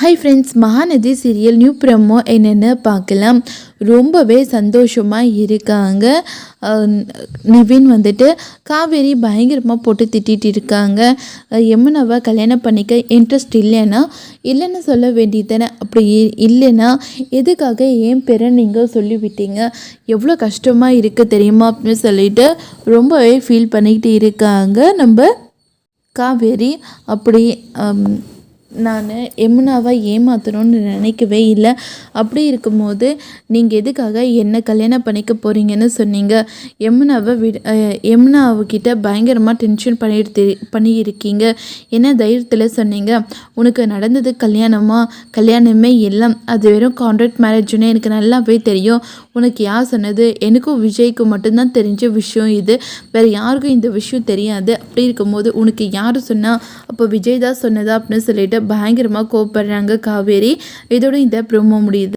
Hi friends, Mahanadi serial new promo என்னென்னு பார்க்கலாம். ரொம்பவே சந்தோஷமாக இருக்காங்க. நிவின் வந்துட்டு காவேரி பயங்கரமாக போட்டு திட்டிகிட்டு இருக்காங்க. யமுனாவை கல்யாணம் பண்ணிக்க இன்ட்ரெஸ்ட் இல்லைன்னு சொல்ல வேண்டியது தானே. அப்படி இல்லைன்னா எதுக்காக ஏன் பேரை நீங்கள் சொல்லிவிட்டீங்க, எவ்வளோ கஷ்டமாக இருக்குது தெரியுமா அப்படின்னு சொல்லிட்டு ரொம்பவே ஃபீல் பண்ணிக்கிட்டு இருக்காங்க நம்ம காவேரி. அப்படி நான் யமுனாவை ஏமாற்றணும்னு நினைக்கவே இல்லை. அப்படி இருக்கும்போது நீங்கள் எதுக்காக என்னை கல்யாணம் பண்ணிக்க போகிறீங்கன்னு சொன்னீங்க. யமுனாவுக்கிட்ட பயங்கரமாக டென்ஷன் பண்ணியிருக்கீங்க. என்ன தைரியத்தில் சொன்னீங்க? உனக்கு நடந்தது கல்யாணமே எல்லாம் அது வெறும் கான்ட்ராக்ட் மேரேஜ்னு எனக்கு நல்லாவே தெரியும். உனக்கு யார் சொன்னது? எனக்கும் விஜய்க்கு மட்டும்தான் தெரிஞ்ச விஷயம் இது. வேறு யாருக்கும் இந்த விஷயம் தெரியாது. அப்படி இருக்கும்போது உனக்கு யார் சொன்னால் அப்போ விஜய் தான் சொன்னதா அப்படின்னு சொல்லிட்டு பயங்கரமாக கோவப்படுறாங்க காவேரி. இதோட இந்த ப்ரோமோ முடியுது.